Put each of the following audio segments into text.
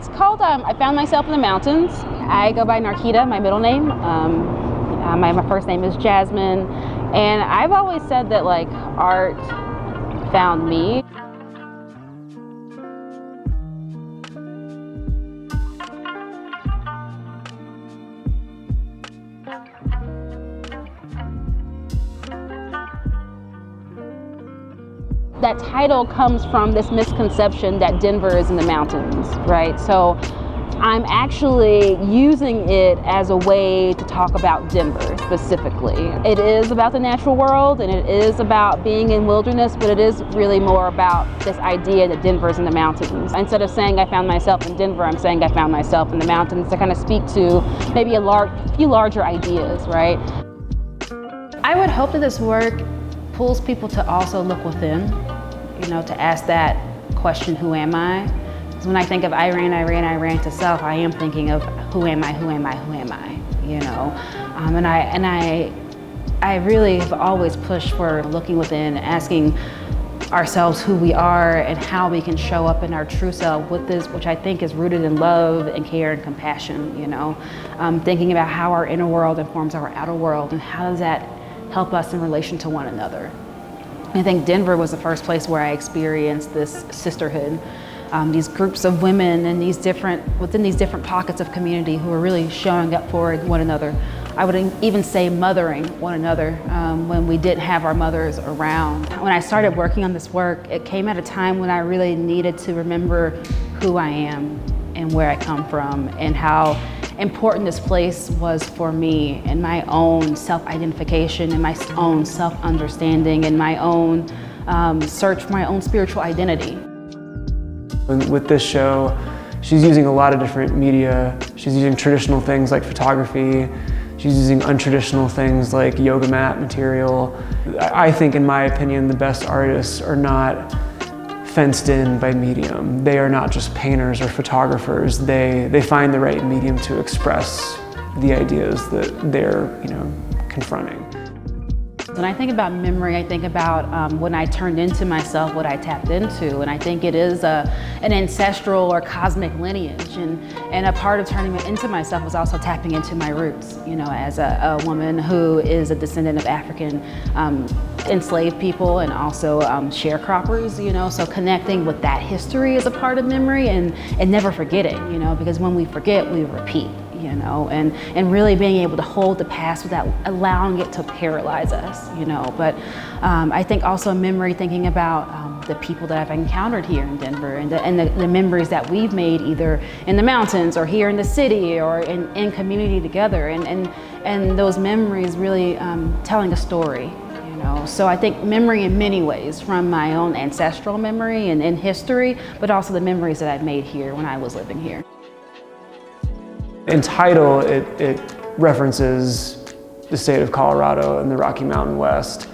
It's called I Found Myself in the Mountains. I go by Narkita, my middle name. My first name is Jasmine, and I've always said that like art found me. That title comes from this misconception that Denver is in the mountains, right? So I'm actually using it as a way to talk about Denver specifically. It is about the natural world and it is about being in wilderness, but it is really more about this idea that Denver is in the mountains. Instead of saying I found myself in Denver, I'm saying I found myself in the mountains to kind of speak to maybe a few larger ideas, right? I would hope that this work pulls people to also look within, to ask that question, who am I? Because when I think of I ran to self, I am thinking of who am I? And I really have always pushed for looking within, asking ourselves who we are and how we can show up in our true self with this, which I think is rooted in love and care and compassion, thinking about how our inner world informs our outer world and how does that help us in relation to one another. I think Denver was the first place where I experienced this sisterhood, these groups of women and within these different pockets of community who are really showing up for one another. I would even say mothering one another when we didn't have our mothers around. When I started working on this work, it came at a time when I really needed to remember who I am and where I come from and how important this place was for me and my own self-identification and my own self-understanding and my own search for my own spiritual identity. With this show, she's using a lot of different media. She's using traditional things like photography. She's using untraditional things like yoga mat material. I think, in my opinion, the best artists are not fenced in by medium. They are not just painters or photographers. They find the right medium to express the ideas that they're confronting. When I think about memory, I think about when I turned into myself, what I tapped into, and I think it is an ancestral or cosmic lineage, and a part of turning into myself was also tapping into my roots, as a woman who is a descendant of African enslaved people and also sharecroppers, so connecting with that history is a part of memory and never forgetting, because when we forget, we repeat. And really being able to hold the past without allowing it to paralyze us, But I think also memory, thinking about the people that I've encountered here in Denver and the memories that we've made either in the mountains or here in the city or in community together. And those memories really telling a story. So I think memory in many ways, from my own ancestral memory and history, but also the memories that I've made here when I was living here. In title, it references the state of Colorado and the Rocky Mountain West,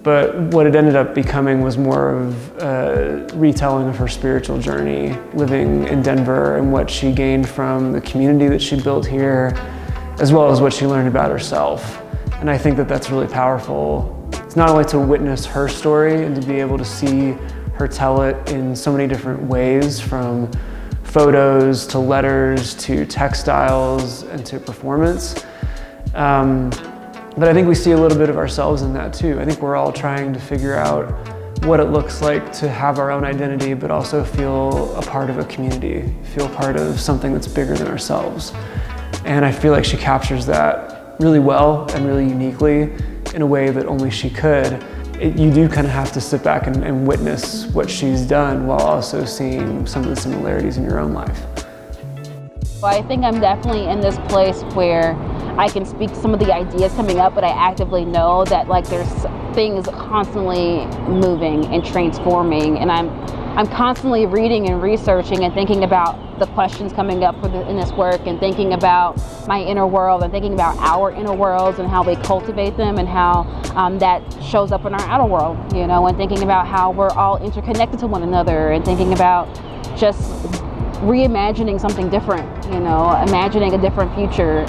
but what it ended up becoming was more of a retelling of her spiritual journey, living in Denver and what she gained from the community that she built here, as well as what she learned about herself. And I think that that's really powerful. It's not only to witness her story and to be able to see her tell it in so many different ways, from photos to letters to textiles and to performance. But I think we see a little bit of ourselves in that too. I think we're all trying to figure out what it looks like to have our own identity, but also feel a part of a community, feel part of something that's bigger than ourselves. And I feel like she captures that really well and really uniquely in a way that only she could. You do kind of have to sit back and witness what she's done while also seeing some of the similarities in your own life. Well, I think I'm definitely in this place where I can speak to some of the ideas coming up, but I actively know that there's things constantly moving and transforming, and I'm constantly reading and researching and thinking about the questions coming up in this work, and thinking about my inner world and thinking about our inner worlds and how we cultivate them and how that shows up in our outer world, and thinking about how we're all interconnected to one another, and thinking about just reimagining something different, imagining a different future.